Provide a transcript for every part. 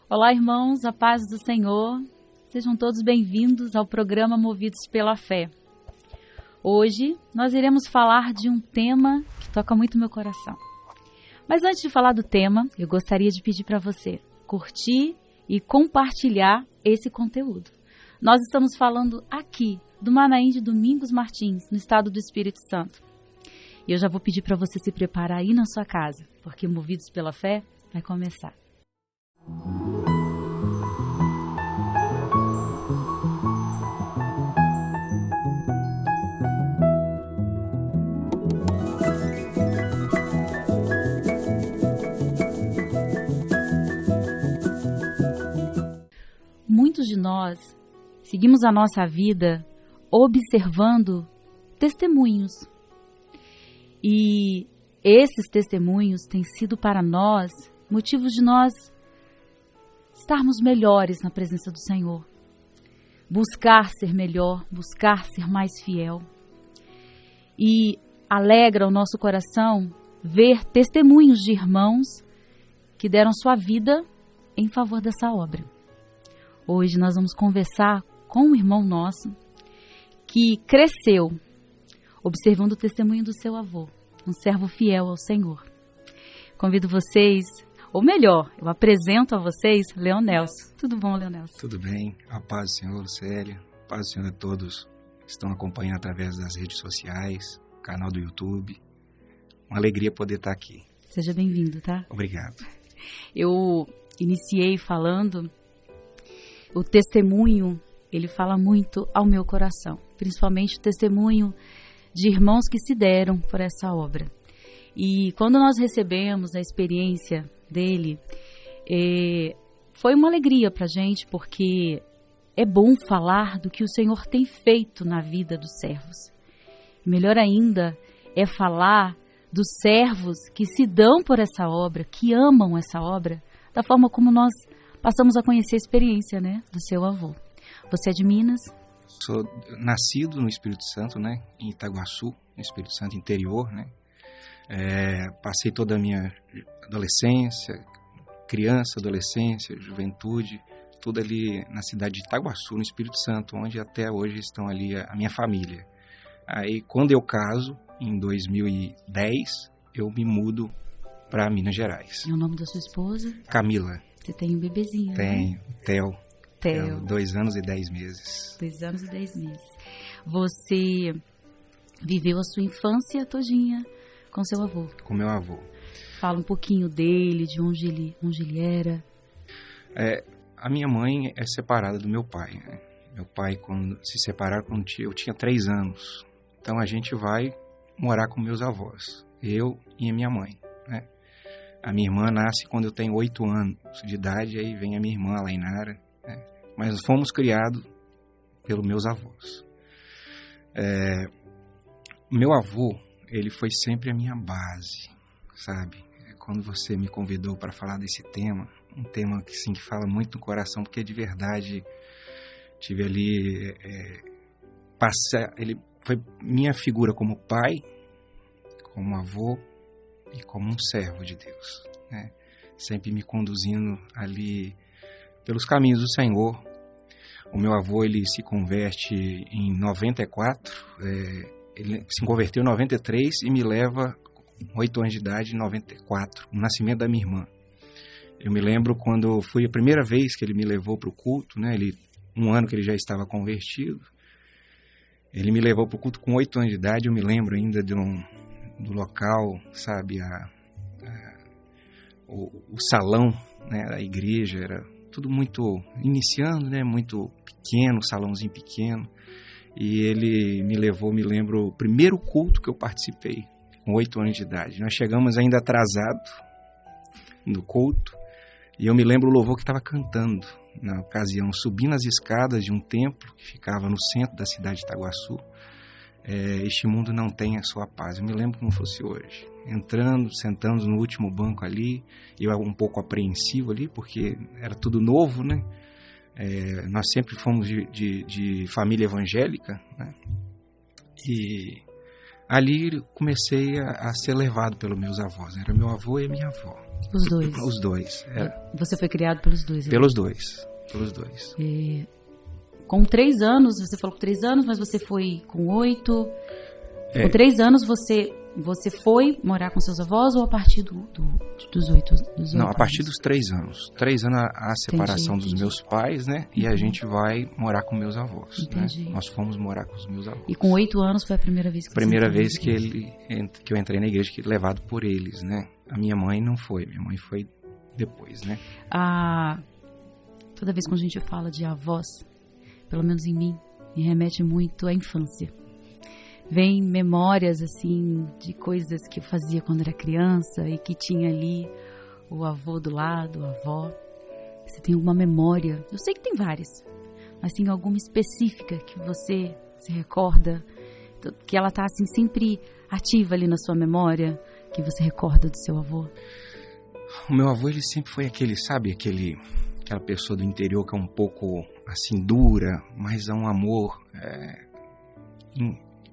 Olá, irmãos, a paz do Senhor. Sejam todos bem-vindos ao programa Movidos pela Fé. Hoje nós iremos falar de um tema que toca muito meu coração. Mas antes de falar do tema, eu gostaria de pedir para você curtir e compartilhar esse conteúdo. Nós estamos falando aqui do Manaim de Domingos Martins, no estado do Espírito Santo. E eu já vou pedir para você se preparar aí na sua casa, porque Movidos pela Fé vai começar. Muitos de nós seguimos a nossa vida observando testemunhos. E esses testemunhos têm sido para nós motivos de nós estarmos melhores na presença do Senhor. Buscar ser melhor, buscar ser mais fiel. E alegra o nosso coração ver testemunhos de irmãos que deram sua vida em favor dessa obra. Hoje nós vamos conversar com um irmão nosso que cresceu observando o testemunho do seu avô, um servo fiel ao Senhor. Convido vocês, ou melhor, eu apresento a vocês Leonelson. Tudo bom, Leonelson? Tudo bem, a paz do Senhor, Lucélia, a paz do Senhor a todos que estão acompanhando através das redes sociais, canal do YouTube. Uma alegria poder estar aqui. Seja bem-vindo, tá? Obrigado. Eu iniciei falando, o testemunho, ele fala muito ao meu coração, principalmente o testemunho de irmãos que se deram por essa obra. E quando nós recebemos a experiência dele, foi uma alegria para a gente, porque é bom falar do que o Senhor tem feito na vida dos servos. Melhor ainda é falar dos servos que se dão por essa obra, que amam essa obra, da forma como nós passamos a conhecer a experiência, né, do seu avô. Você é de Minas? Sou nascido no Espírito Santo, né, em Itaguaçu, no Espírito Santo interior, né. Passei toda a minha adolescência, criança, adolescência, juventude, tudo ali na cidade de Itaguaçu, no Espírito Santo, onde até hoje estão ali a minha família. Aí, quando eu caso, em 2010, eu me mudo para Minas Gerais. E o nome da sua esposa? Camila. Você tem um bebezinho, Tenho, né? Theo. 2 anos e 10 meses. 2 anos e 10 meses. Você viveu a sua infância todinha com seu avô? Com meu avô. Fala um pouquinho dele, de onde ele era. A minha mãe é separada do meu pai, né? Meu pai, quando se separaram, quando eu tinha 3 anos. Então, a gente vai morar com meus avós. Eu e a minha mãe, né? A minha irmã nasce quando eu tenho 8 anos de idade, aí vem a minha irmã, a Lainara, né? Mas fomos criados pelos meus avós. Meu avô, ele foi sempre a minha base, sabe? Quando você me convidou para falar desse tema, um tema que, sim, que fala muito no coração, porque de verdade tive ali... ele foi minha figura como pai, como avô, e como um servo de Deus, né? Sempre me conduzindo ali pelos caminhos do Senhor. O meu avô, ele se converte em 94, ele se converteu em 93 e me leva com 8 anos de idade em 94, no nascimento da minha irmã. Eu me lembro quando foi a primeira vez que ele me levou para o culto, né? Um ano que ele já estava convertido, ele me levou para o culto com 8 anos de idade. Eu me lembro ainda do local, sabe, o salão, né, da igreja, era tudo muito iniciando, né, muito pequeno, salãozinho pequeno, e ele me levou, me lembro, o primeiro culto que eu participei, com 8 anos de idade. Nós chegamos ainda atrasado no culto, e eu me lembro o louvor que estava cantando na ocasião, subindo as escadas de um templo que ficava no centro da cidade de Itaguaçu. Este mundo não tem a sua paz. Eu me lembro como fosse hoje. Entrando, sentando no último banco ali, eu um pouco apreensivo ali, porque era tudo novo, né? Nós sempre fomos de família evangélica, né? Ali comecei a ser levado pelos meus avós. Era meu avô e minha avó. Os dois? Os dois. Você foi criado pelos dois? Pelos dois. Com 3 anos, você falou com 3 anos, mas você foi com 8. Com 3 anos você foi morar com seus avós ou a partir dos 8 anos? Não, a partir dos 3 anos. 3 anos a separação dos meus pais, né? E a gente vai morar com meus avós. Entendi. Né? Nós fomos morar com os meus avós. E com 8 anos foi a primeira vez que Primeira vez que eu entrei na igreja, levado por eles, né? A minha mãe não foi. Minha mãe foi depois, né? Toda vez que a gente fala de avós, pelo menos em mim, me remete muito à infância. Vem memórias, assim, de coisas que eu fazia quando era criança e que tinha ali o avô do lado, a avó. Você tem alguma memória? Eu sei que tem várias, mas tem alguma específica que você se recorda, que ela tá, assim, sempre ativa ali na sua memória, que você recorda do seu avô? O meu avô, ele sempre foi aquela pessoa do interior que é um pouco, assim, dura, mas é um amor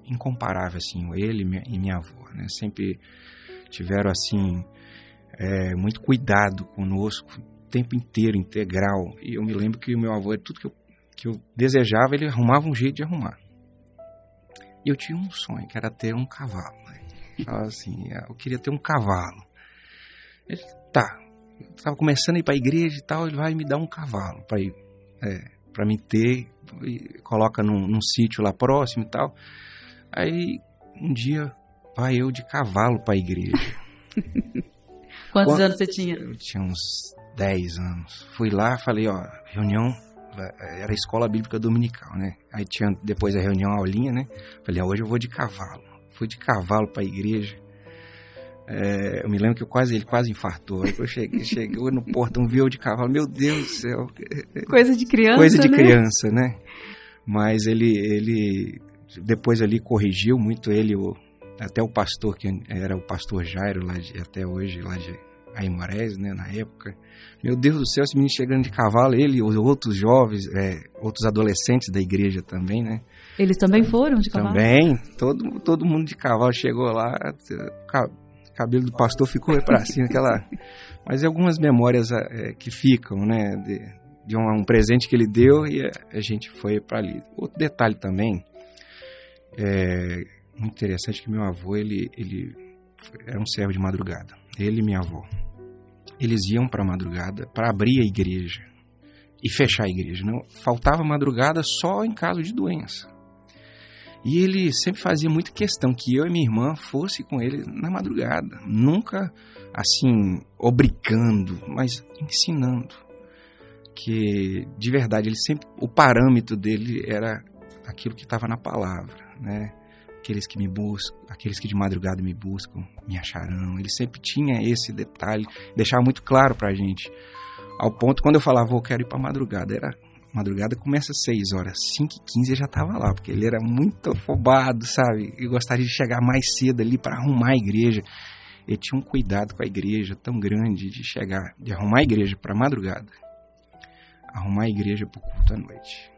incomparável, assim, ele e minha avó, né? Sempre tiveram, assim, muito cuidado conosco, o tempo inteiro, integral. E eu me lembro que o meu avô, tudo que eu desejava, ele arrumava um jeito de arrumar. E eu tinha um sonho, que era ter um cavalo, né? Falava assim, eu queria ter um cavalo. Ele, eu estava começando a ir para a igreja e tal, ele vai me dar um cavalo para me ter, coloca num sítio lá próximo e tal. Aí, um dia, vai eu de cavalo para a igreja. Quantos anos você tinha? Eu tinha uns 10 anos. Fui lá, falei, reunião, era a escola bíblica dominical, né? Aí tinha depois a reunião, a aulinha, né? Falei, hoje eu vou de cavalo. Fui de cavalo para a igreja. Eu me lembro que ele quase infartou. Aí eu cheguei no portão, viu eu de cavalo. Meu Deus do céu. Coisa de criança, Coisa de né? criança, né? Mas ele depois ali corrigiu muito até o pastor, que era o pastor Jairo, até hoje, lá de Aimorés, né, na época. Meu Deus do céu, esse menino chegando de cavalo, ele e os outros jovens, outros adolescentes da igreja também, né? Eles também foram de cavalo? Também, todo mundo de cavalo chegou lá, o cabelo do pastor ficou pra cima, mas algumas memórias que ficam, né, de um presente que ele deu e a gente foi para ali. Outro detalhe também, muito interessante, que meu avô, ele era um servo de madrugada. Ele e minha avó. Eles iam para a madrugada para abrir a igreja e fechar a igreja. Não faltava madrugada só em caso de doença. E ele sempre fazia muita questão que eu e minha irmã fosse com ele na madrugada. Nunca, assim, obrigando, mas ensinando. Que, de verdade, o parâmetro dele era aquilo que estava na palavra, né? Aqueles que me buscam, aqueles que de madrugada me buscam, me acharão. Ele sempre tinha esse detalhe, deixava muito claro pra gente. Ao ponto, quando eu falava, eu quero ir pra madrugada, madrugada começa às 6 horas, 5h15 ele já tava lá, porque ele era muito afobado, sabe? E gostaria de chegar mais cedo ali para arrumar a igreja. Ele tinha um cuidado com a igreja tão grande de arrumar a igreja pra madrugada, arrumar a igreja pro culto à noite.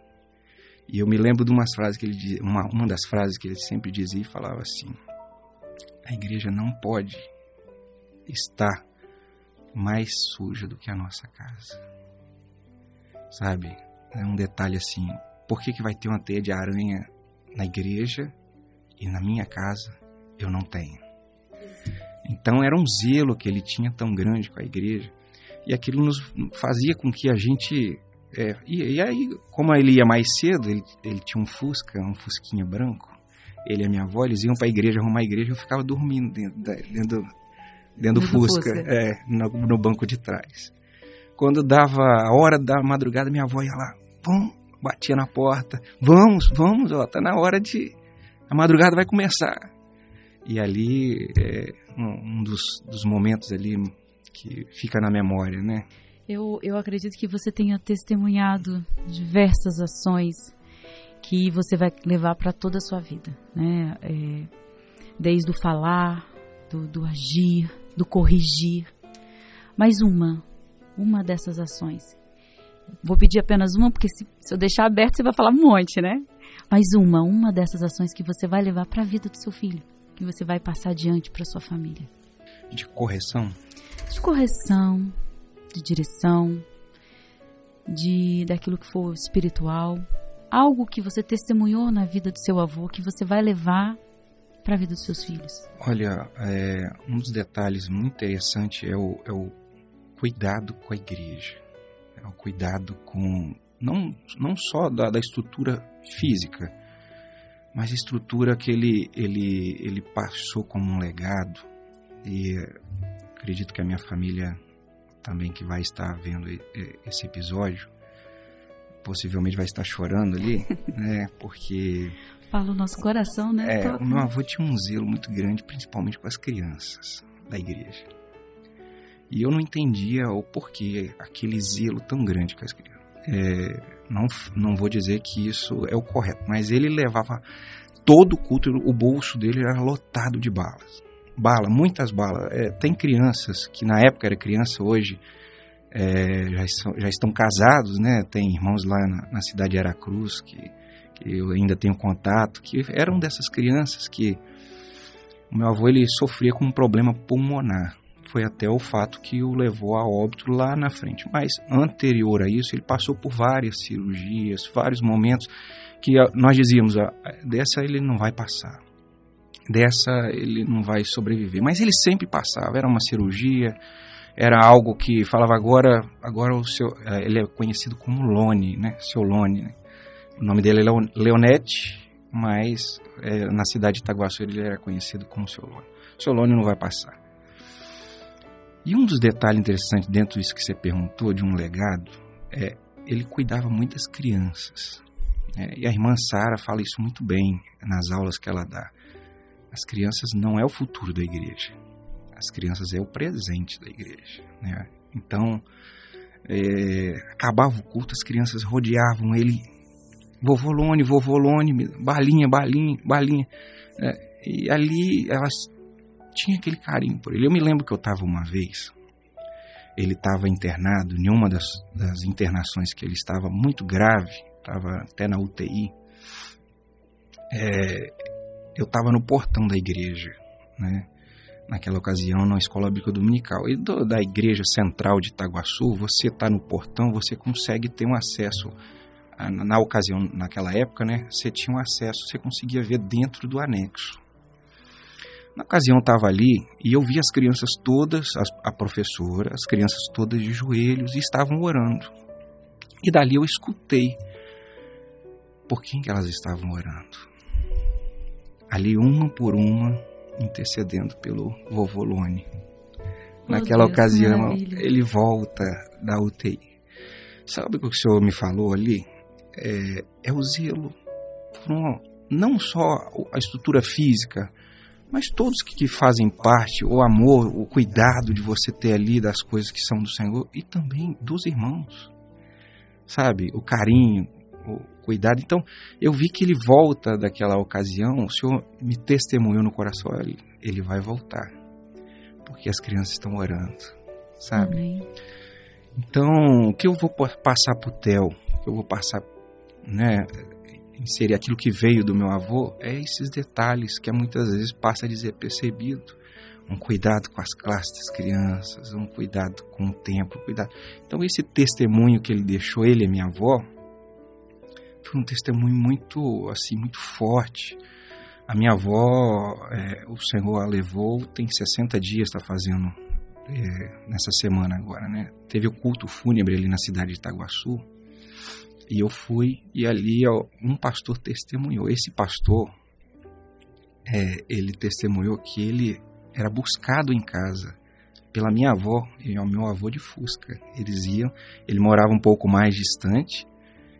E eu me lembro de umas frases que ele dizia, uma das frases que ele sempre dizia e falava assim: a igreja não pode estar mais suja do que a nossa casa. Sabe? É um detalhe assim, por que vai ter uma teia de aranha na igreja e na minha casa eu não tenho? Então era um zelo que ele tinha tão grande com a igreja, e aquilo nos fazia com que a gente... E aí, como ele ia mais cedo, ele tinha um fusquinha branco, ele e a minha avó, eles iam para a igreja, arrumar a igreja, eu ficava dormindo dentro do Fusca, no banco de trás. Quando dava a hora da madrugada, minha avó ia lá, batia na porta, vamos, tá na hora a madrugada vai começar. E ali um dos momentos ali que fica na memória, né? Eu acredito que você tenha testemunhado diversas ações que você vai levar para toda a sua vida, né? Desde o falar, do agir, do corrigir. Mas uma dessas ações. Vou pedir apenas uma, porque se eu deixar aberto, você vai falar um monte, né? Mas uma dessas ações que você vai levar para a vida do seu filho, que você vai passar adiante para sua família. De correção? de correção, de direção, daquilo que for espiritual, algo que você testemunhou na vida do seu avô, que você vai levar para a vida dos seus filhos? Olha, um dos detalhes muito interessantes é o cuidado com a igreja, é o cuidado com, não só da estrutura física, mas a estrutura que ele passou como um legado. E acredito que a minha família também, que vai estar vendo esse episódio, possivelmente vai estar chorando ali, né? Porque fala o nosso coração, né? O meu avô tinha um zelo muito grande, principalmente com as crianças da igreja. E eu não entendia o porquê aquele zelo tão grande com as crianças. Não vou dizer que isso é o correto, mas ele levava todo o culto, o bolso dele era lotado de balas. Muitas balas. Tem crianças que na época era criança, hoje já estão casados, né? Tem irmãos lá na cidade de Aracruz que eu ainda tenho contato, que eram dessas crianças que o meu avô ele sofria com um problema pulmonar. Foi até o fato que o levou a óbito lá na frente. Mas anterior a isso, ele passou por várias cirurgias, vários momentos que nós dizíamos, dessa ele não vai passar, dessa ele não vai sobreviver. Mas ele sempre passava, era uma cirurgia, era algo que falava agora ele é conhecido como Lone, né? Seu Lone, né? O nome dele é Leonete, mas na cidade de Itaguaçu ele era conhecido como Seu Lone. Seu Lone não vai passar. E um dos detalhes interessantes dentro disso que você perguntou, de um legado, ele cuidava muito das crianças. E a irmã Sara fala isso muito bem nas aulas que ela dá. As crianças não é o futuro da igreja. As crianças é o presente da igreja, né? Então, acabava o culto, as crianças rodeavam ele. Vovô Lone, balinha. E ali elas tinham aquele carinho por ele. Eu me lembro que eu estava uma vez, ele estava internado, em uma das internações que ele estava muito grave, estava até na UTI. Eu estava no portão da igreja, né? Naquela ocasião, na escola bíblica dominical. E da igreja central de Itaguaçu, você está no portão, você consegue ter um acesso. Na ocasião, naquela época, né? Você tinha um acesso, você conseguia ver dentro do anexo. Na ocasião, eu estava ali e eu vi as crianças todas, a professora, as crianças todas de joelhos e estavam orando. E dali eu escutei por quem que elas estavam orando. Ali, uma por uma, intercedendo pelo vovô Lone. Naquela ocasião, ele volta da UTI. Sabe o que o senhor me falou ali? É o zelo por não só a estrutura física, mas todos que fazem parte, o amor, o cuidado de você ter ali das coisas que são do Senhor e também dos irmãos, sabe? O carinho, o cuidado. Então, eu vi que ele volta daquela ocasião, o Senhor me testemunhou no coração, ele vai voltar, porque as crianças estão orando, sabe? Amém. Então, o que eu vou passar para o Theo, o que eu vou passar, né, inserir aquilo que veio do meu avô, esses detalhes que muitas vezes passa desapercebido. Um cuidado com as classes das crianças, um cuidado com o templo, cuidado. Então esse testemunho que ele deixou, ele e minha avó, foi um testemunho muito forte. A minha avó, o Senhor a levou, tem 60 dias, está fazendo nessa semana agora, né? Teve o culto fúnebre ali na cidade de Itaguaçu. E eu fui, e ali um pastor testemunhou. Esse pastor, ele testemunhou que ele era buscado em casa pela minha avó e o meu avô de Fusca. Ele morava um pouco mais distante,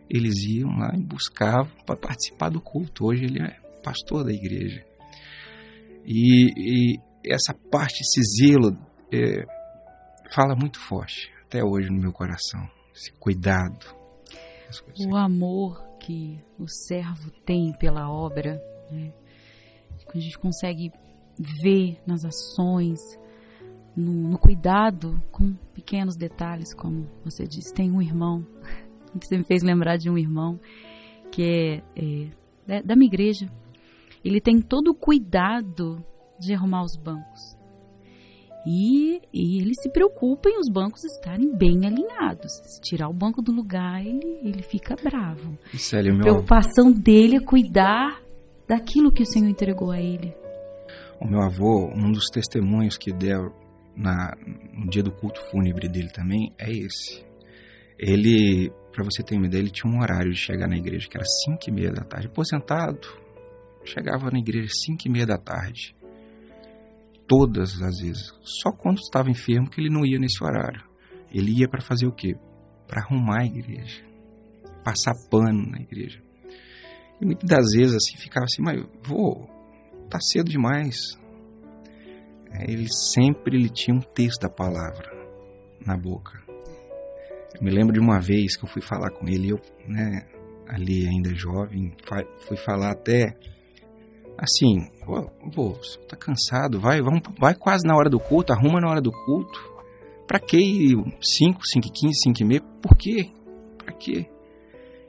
eles iam lá e buscavam para participar do culto. Hoje ele é pastor da igreja. E essa parte, esse zelo, fala muito forte, até hoje no meu coração, esse cuidado. O amor que o servo tem pela obra, né? Que a gente consegue ver nas ações, no cuidado com pequenos detalhes, como você disse. Tem um irmão, você me fez lembrar de um irmão que é da minha igreja. Ele tem todo o cuidado de arrumar os bancos. E ele se preocupa em os bancos estarem bem alinhados. Se tirar o banco do lugar, ele fica bravo. Célia, a preocupação dele é cuidar daquilo que o Senhor entregou a ele. O meu avô, um dos testemunhos que deu no dia do culto fúnebre dele também é esse. Ele, para você ter uma ideia, ele tinha um horário de chegar na igreja, que era 5h30 da tarde. Aposentado, chegava na igreja 5h30 da tarde. Todas as vezes. Só quando estava enfermo que ele não ia nesse horário. Ele ia para fazer o quê? Para arrumar a igreja. Passar pano na igreja. E muitas das vezes assim, ficava assim, mas vô, tá cedo demais. Ele tinha um texto da palavra na boca. Eu me lembro de uma vez que eu fui falar com ele, eu, ali ainda jovem, fui falar até assim, vô, você tá cansado, vai quase na hora do culto, arruma na hora do culto. Pra que 5, 5h15, 5h30? Por quê? Pra quê?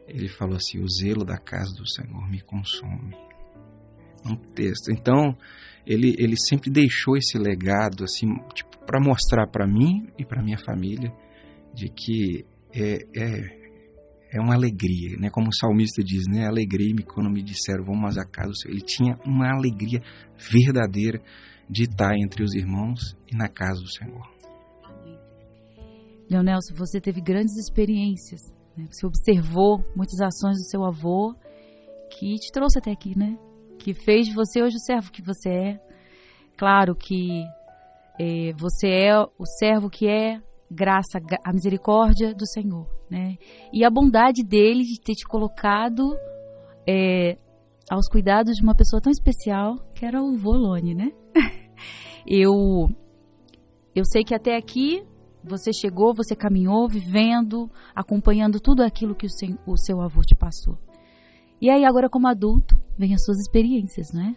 Ele falou assim, o zelo da casa do Senhor me consome. Um texto. Então, ele sempre deixou esse legado, assim, tipo, para mostrar para mim e para minha família de que é uma alegria, né? Como o salmista diz, né? Alegrei-me quando me disseram, vamos à casa do Senhor. Ele tinha uma alegria verdadeira de estar entre os irmãos e na casa do Senhor. Leonelson, você teve grandes experiências, né? Você observou muitas ações do seu avô que te trouxe até aqui, né? Que fez de você hoje o servo que você é. Claro que você é o servo que é graça, a misericórdia do Senhor, né? E a bondade dele de ter te colocado aos cuidados de uma pessoa tão especial que era o Volone, né? Eu sei que até aqui você chegou, você caminhou, vivendo, acompanhando tudo aquilo que o seu avô te passou. E aí agora como adulto, vem as suas experiências, né?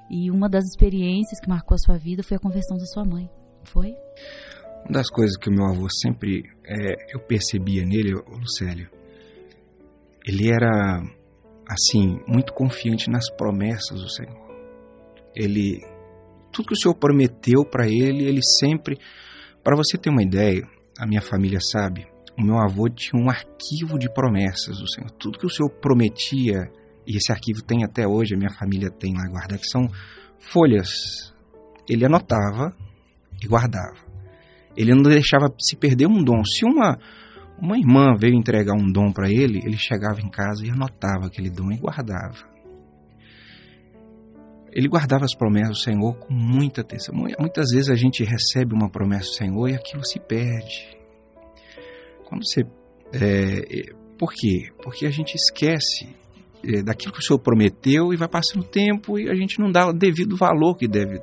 E uma das experiências que marcou a sua vida foi a conversão da sua mãe, foi? Uma das coisas que o meu avô sempre, eu percebia nele, Lucélio, ele era, assim, muito confiante nas promessas do Senhor. Tudo que o Senhor prometeu para ele sempre, para você ter uma ideia, a minha família sabe, o meu avô tinha um arquivo de promessas do Senhor. Tudo que o Senhor prometia, e esse arquivo tem até hoje, a minha família tem lá guardado, que são folhas. Ele anotava e guardava. Ele não deixava se perder um dom. Se uma irmã veio entregar um dom para ele, ele chegava em casa e anotava aquele dom e guardava. Ele guardava as promessas do Senhor com muita atenção. Muitas vezes a gente recebe uma promessa do Senhor e aquilo se perde. Quando você, por quê? Porque a gente esquece daquilo que o Senhor prometeu e vai passando o tempo e a gente não dá o devido valor que deve.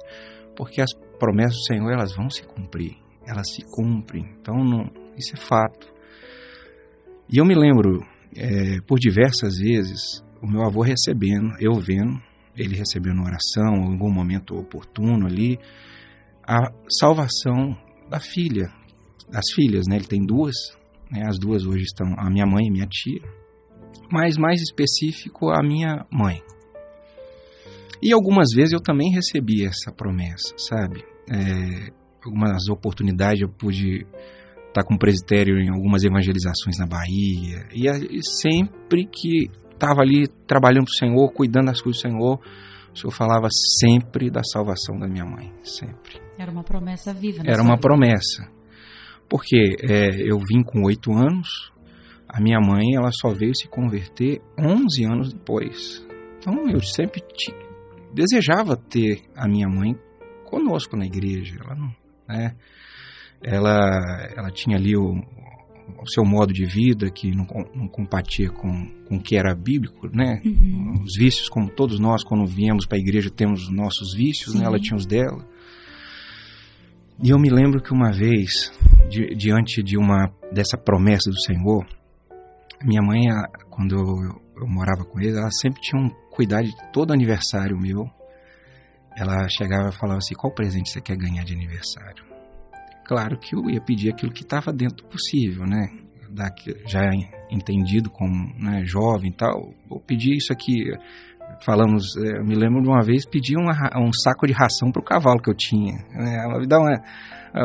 Porque as promessas do Senhor, elas vão se cumprir. Elas se cumprem. Então, isso é fato. E eu me lembro, por diversas vezes, o meu avô recebendo, eu vendo, ele recebendo oração, em algum momento oportuno ali, a salvação das filhas, né? Ele tem duas, né? As duas hoje estão, a minha mãe e minha tia, mas mais específico, a minha mãe. E algumas vezes eu também recebi essa promessa, sabe? Algumas oportunidades eu pude estar com o presbitério em algumas evangelizações na Bahia, e sempre que estava ali trabalhando para o Senhor, cuidando das coisas do Senhor, o Senhor falava sempre da salvação da minha mãe, sempre. Era uma promessa viva, né? Era uma promessa, porque eu vim com 8 anos, a minha mãe ela só veio se converter 11 anos depois. Então eu sempre desejava ter a minha mãe conosco na igreja. Ela não, né? Ela tinha ali o seu modo de vida que não compatia com o que era bíblico, né? Uhum. Os vícios, como todos nós, quando viemos para a igreja, temos os nossos vícios, né? Ela tinha os dela. E eu me lembro que uma vez, diante dessa promessa do Senhor, minha mãe, quando eu morava com eles, ela sempre tinha um cuidado de todo aniversário meu. Ela chegava e falava assim, qual presente você quer ganhar de aniversário? Claro que eu ia pedir aquilo que estava dentro do possível, né? Já entendido como, né, jovem e tal, vou pedir isso aqui, falamos, eu me lembro de uma vez pedir um saco de ração para o cavalo que eu tinha, né? Ela me dá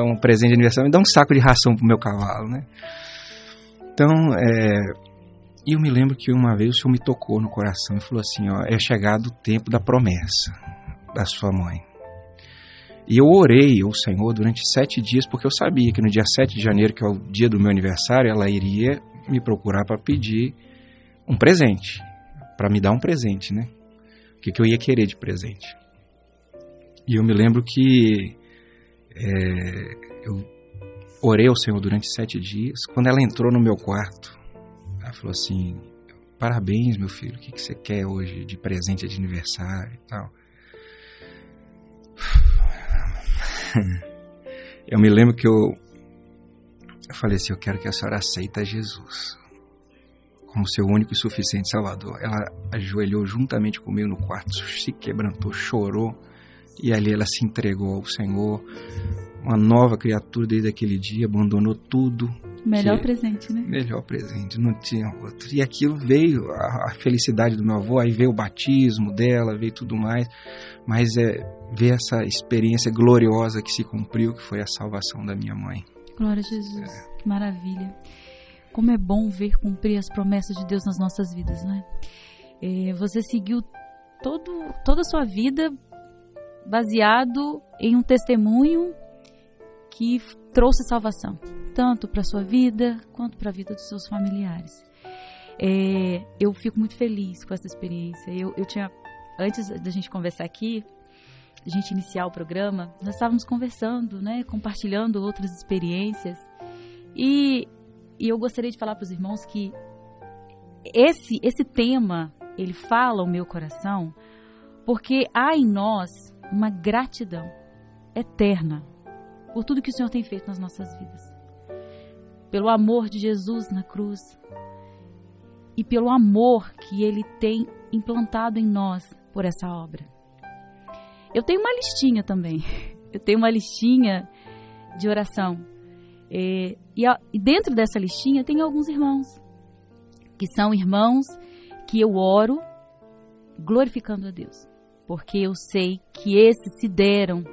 um presente de aniversário, me dá um saco de ração para o meu cavalo, né? Então, eu me lembro que uma vez o Senhor me tocou no coração e falou assim, ó, é chegado o tempo da promessa da sua mãe. E eu orei ao Senhor durante 7 dias, porque eu sabia que no dia 7 de janeiro, que é o dia do meu aniversário, ela iria me procurar para pedir um presente, para me dar um presente, né? O que eu ia querer de presente. E eu me lembro que eu orei ao Senhor durante 7 dias. Quando ela entrou no meu quarto, ela falou assim, parabéns, meu filho, o que você quer hoje de presente de aniversário e tal. Eu me lembro que eu falei assim, eu quero que a senhora aceite Jesus como seu único e suficiente Salvador. Ela ajoelhou juntamente comigo no quarto, se quebrantou, chorou, e ali ela se entregou ao Senhor, uma nova criatura desde aquele dia, abandonou tudo. Melhor presente, né? Melhor presente, não tinha outro. E aquilo veio, a felicidade do meu avô, aí veio o batismo dela, veio tudo mais, mas ver essa experiência gloriosa que se cumpriu, que foi a salvação da minha mãe. Glória a Jesus, que maravilha. Como é bom ver cumprir as promessas de Deus nas nossas vidas, né? Você seguiu toda a sua vida baseado em um testemunho que trouxe salvação, tanto para a sua vida quanto para a vida dos seus familiares. Eu fico muito feliz com essa experiência. Eu tinha, antes da gente conversar aqui, a gente iniciar o programa, nós estávamos conversando, né, compartilhando outras experiências, e eu gostaria de falar para os irmãos que esse tema, ele fala ao meu coração, porque há em nós uma gratidão eterna por tudo que o Senhor tem feito nas nossas vidas. Pelo amor de Jesus na cruz e pelo amor que Ele tem implantado em nós por essa obra. Eu tenho uma listinha também. Eu tenho uma listinha de oração. E dentro dessa listinha tem alguns irmãos, que são irmãos que eu oro glorificando a Deus, porque eu sei que esses se deram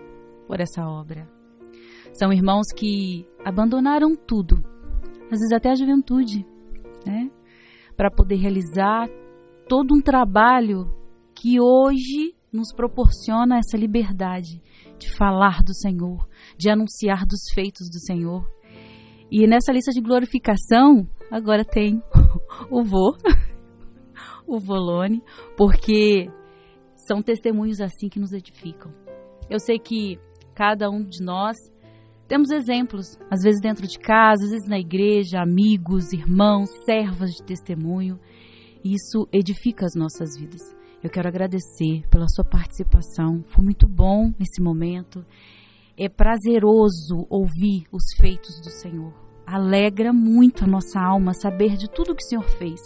por essa obra. São irmãos que abandonaram tudo, às vezes até a juventude, né, para poder realizar todo um trabalho que hoje nos proporciona essa liberdade de falar do Senhor, de anunciar dos feitos do Senhor. E nessa lista de glorificação, agora tem o Volone, porque são testemunhos assim que nos edificam. Eu sei que cada um de nós temos exemplos, às vezes dentro de casa, às vezes na igreja, amigos, irmãos, servas de testemunho. E isso edifica as nossas vidas. Eu quero agradecer pela sua participação. Foi muito bom esse momento. É prazeroso ouvir os feitos do Senhor. Alegra muito a nossa alma saber de tudo que o Senhor fez.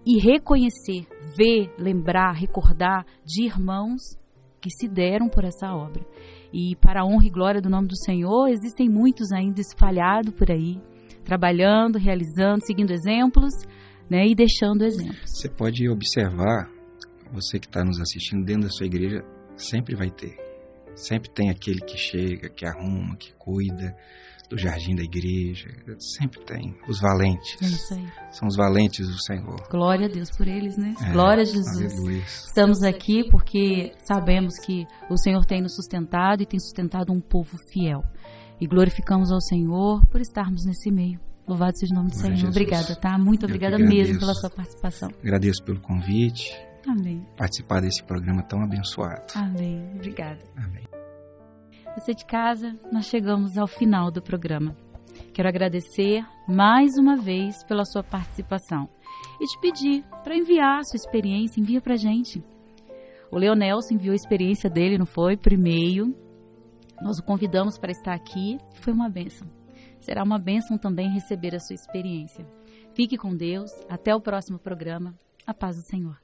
E reconhecer, ver, lembrar, recordar de irmãos que se deram por essa obra. E para a honra e glória do nome do Senhor, existem muitos ainda espalhados por aí, trabalhando, realizando, seguindo exemplos, né, e deixando exemplos. Você pode observar, você que está nos assistindo dentro da sua igreja, sempre vai ter. Sempre tem aquele que chega, que arruma, que cuida do jardim da igreja. Sempre tem. Os valentes. É isso aí. São os valentes do Senhor. Glória a Deus por eles, né? Glória a Jesus. Aleluia. Estamos aqui porque sabemos que o Senhor tem nos sustentado e tem sustentado um povo fiel. E glorificamos ao Senhor por estarmos nesse meio. Louvado seja o nome do Senhor. Obrigada, tá? Muito obrigada mesmo pela sua participação. Agradeço pelo convite. Amém. Participar desse programa tão abençoado. Amém. Obrigada. Amém. Você de casa, nós chegamos ao final do programa. Quero agradecer mais uma vez pela sua participação e te pedir para enviar a sua experiência, envia para a gente. O Leonelson enviou a experiência dele, não foi? Por e-mail. Nós o convidamos para estar aqui. Foi uma bênção. Será uma bênção também receber a sua experiência. Fique com Deus. Até o próximo programa. A paz do Senhor.